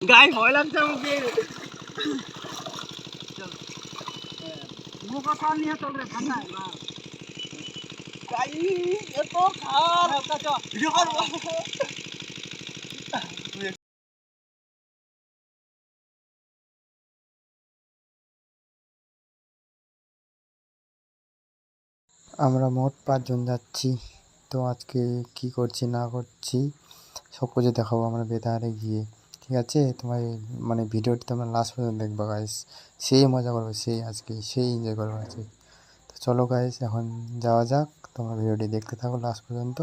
গায়ে ভয় লাগছে আমাকে। মুখ কান নিয়ে চল রে ঠান্ডা গাই এত খার ভিডিও কর। আমরা মোট 5 জন যাচ্ছি। তো আজকে কি করছি না করছি সব কিছু দেখাবো আমরা বেদারে গিয়ে। ঠিক আছে, তোমার মানে ভিডিওটি তোমরা লাস্ট পর্যন্ত দেখবা গাইস। সেই মজা করবে, সেই আজকে সেই এনজয় করবো আজকে। তো চলো গাইস, এখন যাওয়া যাক। তোমরা ভিডিওটি দেখতে থাকো লাস্ট পর্যন্ত।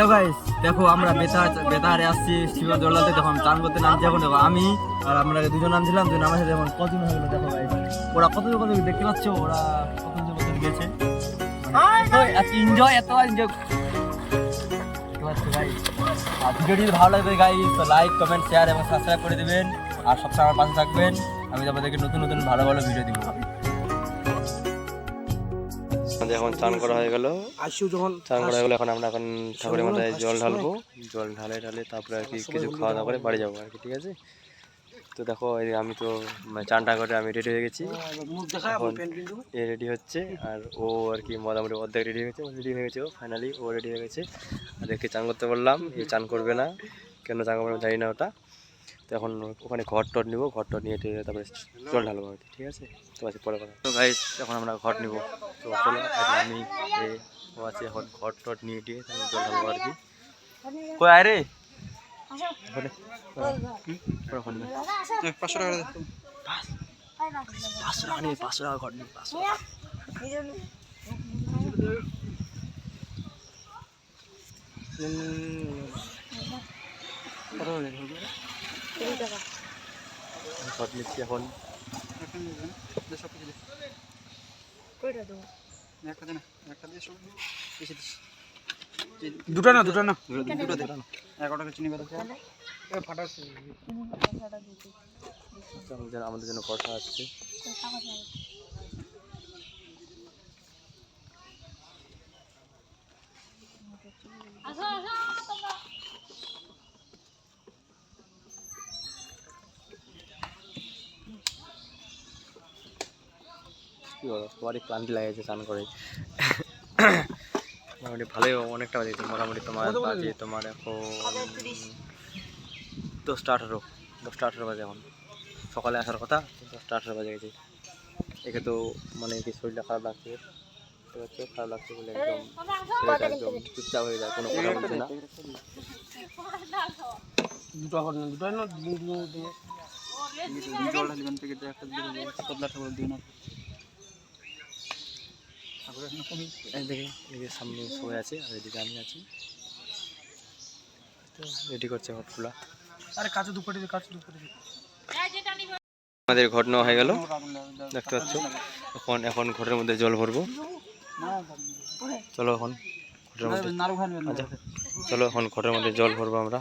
হ্যালো গাইস, দেখো আমরা বেতারে আসছি শিব জলাতে। দেখো আমি চান করতে নামছি এখন। দেখো আমি আর আমরা দুজন নামছিলাম, দুজন আমার সাথে এখন কতজন হয়ে গেলো দেখো গাইস। ওরা কত দেখতে পাচ্ছ, ওরা কতজন গেছে। এনজয় দেখতে পাচ্ছ গাইস। আর ভিডিওটি যদি ভালো লাগবে গাইস তো লাইক কমেন্ট শেয়ার এবং সাবস্ক্রাইব করে দিবেন। আর সবসময় আমার পাশে থাকবেন, আমি আপনাদেরকে নতুন ভালো ভিডিও দিব। এখন চান করা হয়ে গেল, চান করা হয়ে গেল। এখন আমরা ঠাকুরের মাথায় জল ঢালবো, জল ঢালে তারপরে আর কি কিছু খাওয়া দাওয়া করে বাড়ি যাবো আর কি, ঠিক আছে। তো দেখো আমি তো চানটা করে আমি রেডি হয়ে গেছি, এখন এ রেডি হচ্ছে আর ও আর কি মোটামুটি অর্ধেক রেডি হয়ে গেছে ও ফাইনালি ও রেডি হয়ে গেছে। আর দেখে চান করতে বললাম, এই চান করবে না, কেন চান করবে জানি না ওটা। তো এখন ওখানে ঘর নিবো, ঘর নিয়ে তারপরে জল ঢালবো আর কি, ঠিক আছে। তো আছে পরে কথা। তো গাইস এখন আমরা ঘর নিবো, তো চলো আমি ও আছে এখন ঘর নিয়ে তারপরে জল ঢালবো আর কি। কই আয় রে 500 টাকা নিয়ে 500 টাকা ঘর নিয়ে 500 টাকা। ঘর নিচ্ছি এখন। দুটো না 11 টাকা চিনি বাদা আমাদের জন্য কথা আসছে। কি বলো, তোমারই ক্লান্তি লাগেছে চান করে। মোটামুটি ভালোই অনেকটা বাজে, মোটামুটি তোমার এখন 10টা 18 বাজে। এখন সকালে আসার কথা, 10টা 18 বাজে গেছে। একে তো মানে কি শরীরটা খারাপ লাগছে, খারাপ লাগছে বলে একদম ছেলেটা একদম চুপচাপ হয়ে যায়, কোনো কথা বলছে না। সামনে সবাই আছে আর এদিকে আমি আছি, রেডি করছে ঘটগুলা। আমাদের ঘট নেওয়া হয়ে গেল, দেখতে পাচ্ছ। এখন ঘটের মধ্যে জল ভরবো। চলো এখন ঘটের মধ্যে জল ভরবো আমরা।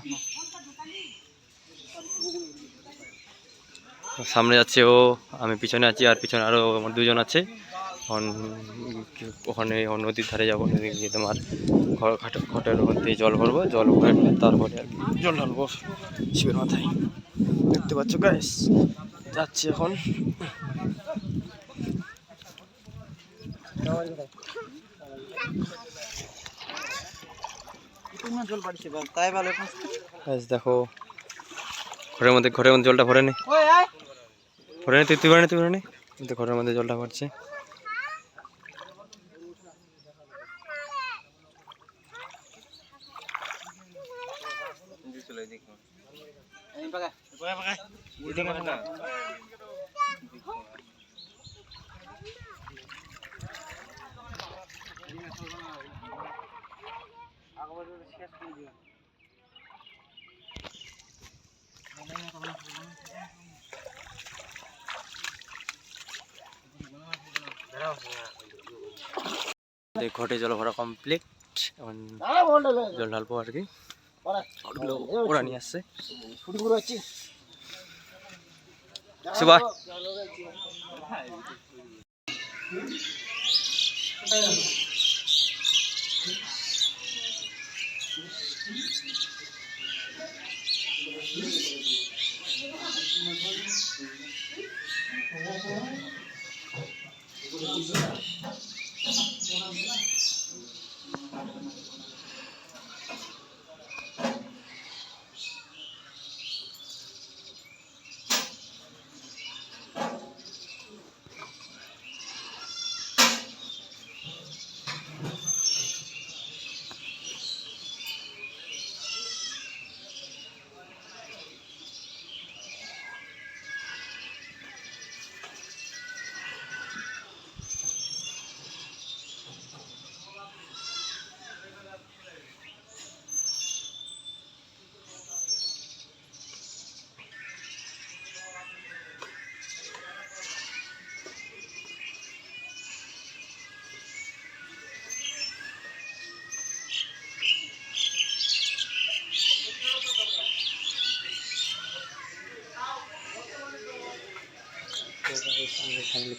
সামনে যাচ্ছে ও, আমি পিছনে আছি, আর পিছনে আরো আমার দুজন আছে। ওখানে নদীর ধারে যাবো, নদী গিয়ে তোমার ঘটের মধ্যে জল ভরবো, জল ভরে তারপরে আর কি জল ঢালবো শিবের মাথায়। দেখতে পাচ্ছ গাইস, যাচ্ছি এখন। দেখো ঘরের মধ্যে জলটা ভরে নি, তুই ভরে নি, ঘরের মধ্যে জলটা ভরছে। ঘটে জল ভরা কমপ্লিট, এখন জল ঢালবো আর কি। ওরা নিয়ে আসছে সুবা।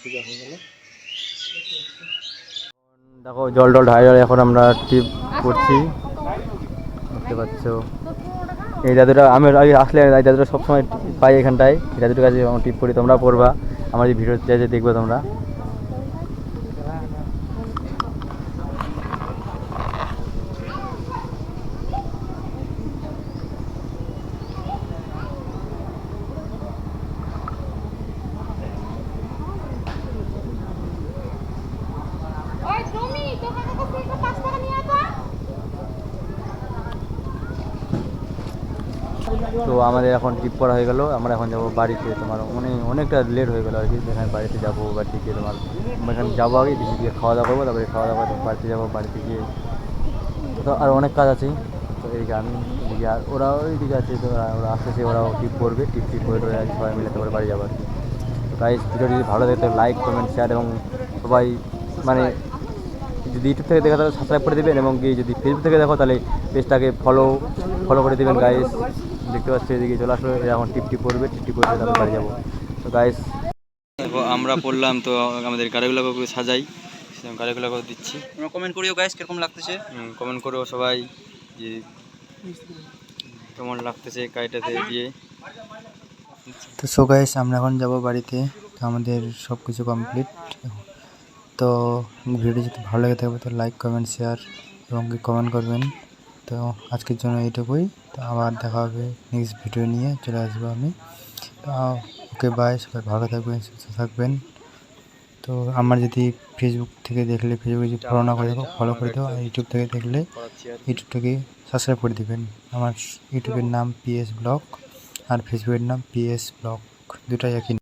পূজা হয়ে গেল। দেখো জল টল ঢালে এখন আমরা টিপ করছি, দেখতে পাচ্ছ। এই জাদুটা আমি আগে আসলে এই জাদুটা সবসময় পাই এখানটায়, এই জাদুটার কাছে টিপ করি, তোমরা পড়বা, আমার এই ভিডিও চাইছে দেখবে তোমরা। তো আমাদের এখন ট্রিপ করা হয়ে গেল, আমরা এখন যাবো বাড়িতে। তোমার অনেকটা লেট হয়ে গেলো আর কি, যেখানে বাড়িতে যাবো, বাড়িতে গিয়ে তোমার এখানে যাবো আগে গিয়ে খাওয়া দাওয়া করবো, তারপরে খাওয়া দাওয়া করে বাড়িতে যাবো, বাড়িতে গিয়ে তো আর অনেক কাজ আছে। তো এইদিকে আমি এদিকে, আর ওরাও এইদিকে আছে, তো ওরা আসতেছে, ওরাও টিপ করবে, টিপ করে সবাই মিলে তারপরে বাড়ি যাবো আর কি। তো গাইস ভিডিও যদি ভালো লাগে তো লাইক কমেন্ট শেয়ার, এবং সবাই মানে যদি ইউটিউব থেকে দেখো তাহলে সাবস্ক্রাইব করে দেবেন, এবং কি যদি ফেসবুক থেকে দেখো তাহলে পেজটাকে ফলো করে দেবেন গাইস। দেখতে পাচ্ছি এদিকে চলে আসলো, এখন টিপ করবে, টিপ করে তারপরে বাড়ি যাবো। তো গাইস দেখো আমরা পড়লাম, তো আমাদের গাড়িগুলোকে সাজাই, গাড়িগুলোকে দিচ্ছি। তোমরা কমেন্ট করিও গাইস কিরকম লাগতেছে, কমেন্ট করো সবাই যে কেমন লাগতেছে গাড়িটাতে দিয়ে। তো সো গাইস আমরা এখন যাব বাড়িতে, তো আমাদের সব কিছু কমপ্লিট। তো ভিডিও যদি ভালো লাগে থাকবে তো লাইক কমেন্ট শেয়ার এবং কমেন্ট করবেন। তো আজকের জন্য এইটুকুই, তো আবার দেখা হবে নেক্সট ভিডিও নিয়ে চলে আসবো আমি। তো ওকে বাই, সবাই ভালো থাকবেন, সুস্থ থাকবেন। তো আমার যদি ফেসবুক থেকে দেখলে ফেসবুকে যদি ফলো না করে দেখো ফলো করে দাও, আর ইউটিউব থেকে দেখলে ইউটিউবটাকে সাবস্ক্রাইব করে দেবেন। আমার ইউটিউবের নাম PS ব্লগ আর ফেসবুকের নাম PS ব্লগ, দুটাই একই।